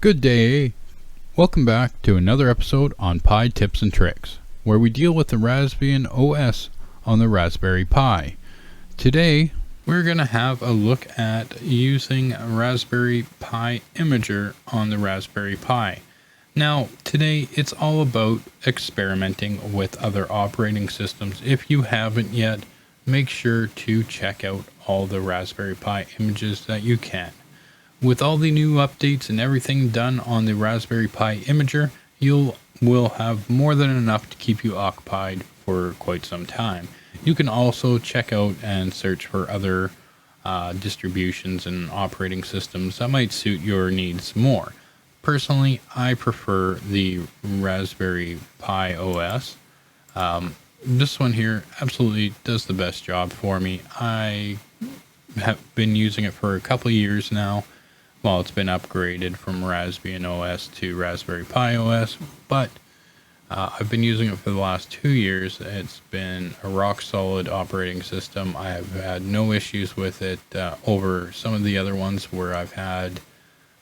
Good day. Welcome back to another episode on Pi Tips and Tricks, where we deal with the Raspbian OS on the Raspberry Pi. Today, we're going to have a look at using a Raspberry Pi Imager on the Raspberry Pi. Now, today it's all about experimenting with other operating systems. If you haven't yet, make sure to check out all the Raspberry Pi images that you can. With all the new updates and everything done on the Raspberry Pi Imager, you will have more than enough to keep you occupied for quite some time. You can also check out and search for other distributions and operating systems that might suit your needs more. Personally, I prefer the Raspberry Pi OS. This one here absolutely does the best job for me. I have been using it for a couple of years now. Well, it's been upgraded from Raspbian OS to Raspberry Pi OS, but I've been using it for the last 2 years. It's been a rock solid operating system. I have had no issues with it over some of the other ones where I've had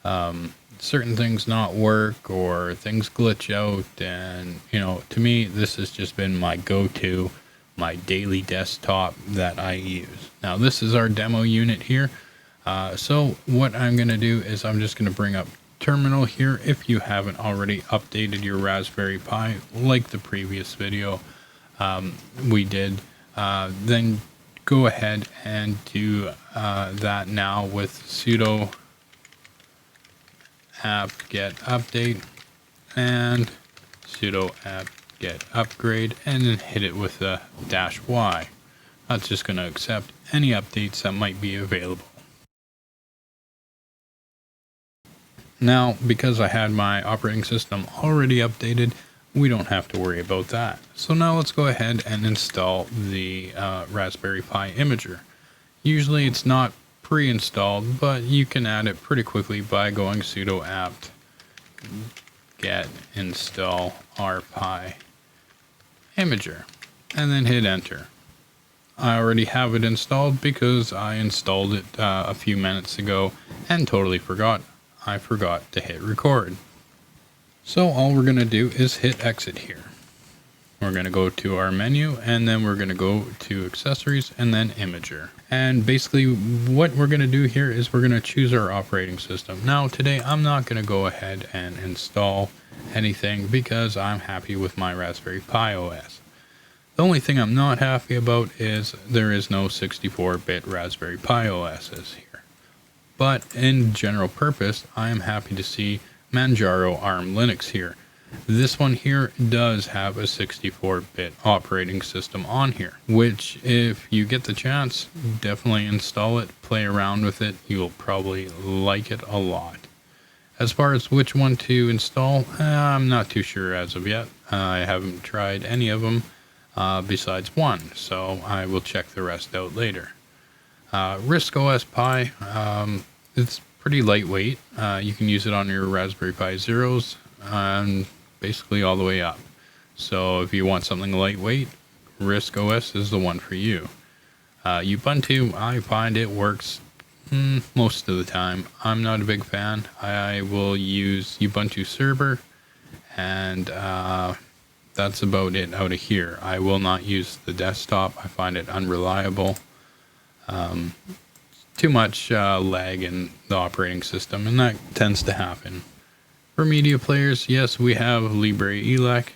certain things not work or things glitch out. And, to me, this has just been my go-to, my daily desktop that I use. Now, this is our demo unit here. So what I'm going to do is I'm just going to bring up terminal here. If you haven't already updated your Raspberry Pi like the previous video we did, then go ahead and do that now with sudo apt-get update and sudo apt-get upgrade, and then hit it with the -y. That's just going to accept any updates that might be available. Now, because I had my operating system already updated, we don't have to worry about that. So now let's go ahead and install the Raspberry Pi Imager. Usually it's not pre-installed, but you can add it pretty quickly by going sudo apt get install rpi imager and then hit enter. I already have it installed because I installed it a few minutes ago and totally forgot. I forgot to hit record. So all we're going to do is hit exit here. We're going to go to our menu, and then we're going to go to accessories and then imager. And basically what we're going to do here is we're going to choose our operating system. Now today I'm not going to go ahead and install anything because I'm happy with my Raspberry Pi OS. The only thing I'm not happy about is there is no 64-bit Raspberry Pi OSs here. But in general purpose, I am happy to see Manjaro ARM Linux here. This one here does have a 64-bit operating system on here, which if you get the chance, definitely install it, play around with it. You'll probably like it a lot. As far as which one to install, I'm not too sure as of yet. I haven't tried any of them besides one, so I will check the rest out later. RISC OS Pi, it's pretty lightweight. You can use it on your Raspberry Pi Zeros and basically all the way up. So if you want something lightweight, RISC OS is the one for you. Ubuntu, I find it works most of the time. I'm not a big fan. I will use Ubuntu Server, and that's about it out of here. I will not use the desktop. I find it unreliable. Too much lag in the operating system, and that tends to happen. For media players, yes, we have LibreElec,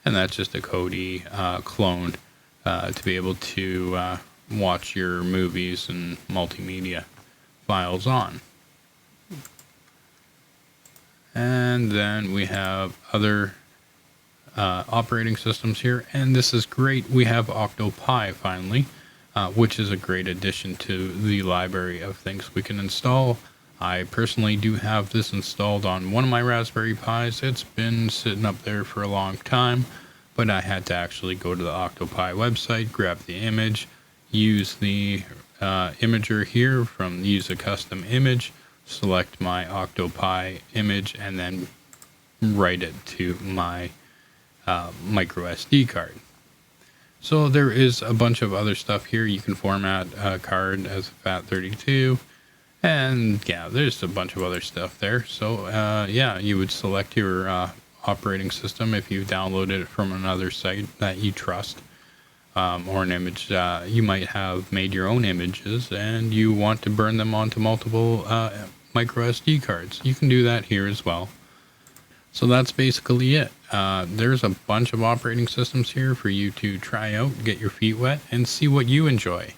and that's just a Kodi clone to be able to watch your movies and multimedia files on. And then we have other operating systems here, and this is great. We have Octopi finally. Which is a great addition to the library of things we can install. I personally do have this installed on one of my Raspberry Pis. It's been sitting up there for a long time, but I had to actually go to the Octopi website, grab the image, use the imager here from use a custom image, select my Octopi image, and then write it to my microsd card. So there is a bunch of other stuff here. You can format a card as a FAT32, And yeah, there's a bunch of other stuff there. So yeah, you would select your operating system if you downloaded it from another site that you trust, or an image. You might have made your own images and you want to burn them onto multiple micro SD cards. You can do that here as well. So that's basically it. There's a bunch of operating systems here for you to try out, get your feet wet, and see what you enjoy.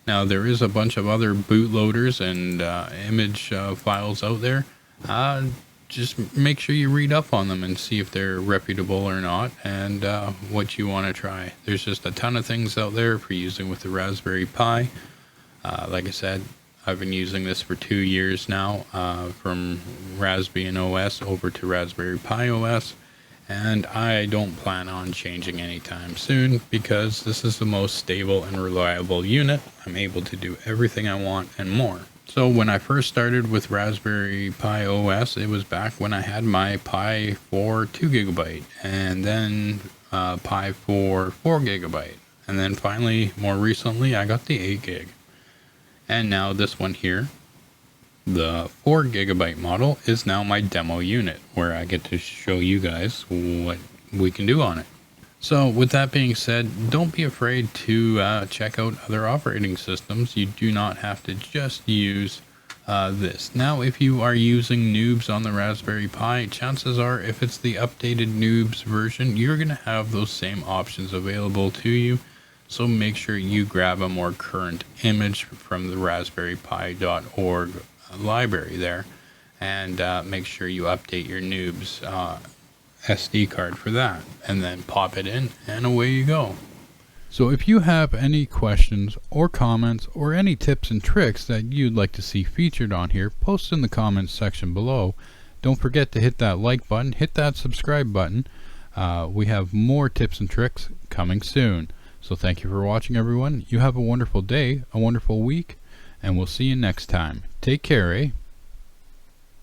Now, there is a bunch of other bootloaders and image files out there. Just make sure you read up on them and see if they're reputable or not, and what you want to try. There's just a ton of things out there for using with the Raspberry Pi. Like I said, I've been using this for 2 years now, from Raspbian OS over to Raspberry Pi OS. And I don't plan on changing anytime soon because this is the most stable and reliable unit. I'm able to do everything I want and more. So when I first started with Raspberry Pi OS, it was back when I had my Pi for 2 GB and then Pi for 4 GB. And then finally, more recently, I got the 8 GB. And now this one here, the 4 GB model, is now my demo unit where I get to show you guys what we can do on it. So with that being said, don't be afraid to check out other operating systems. You do not have to just use this. Now, if you are using Noobs on the Raspberry Pi, chances are if it's the updated Noobs version, you're going to have those same options available to you. So make sure you grab a more current image from the raspberrypi.org library there, and make sure you update your Noobs SD card for that, and then pop it in, and away you go. So if you have any questions or comments or any tips and tricks that you'd like to see featured on here, post in the comments section below. Don't forget to hit that like button, hit that subscribe button. We have more tips and tricks coming soon. So thank you for watching, everyone. You have a wonderful day, a wonderful week, and we'll see you next time. Take care, eh?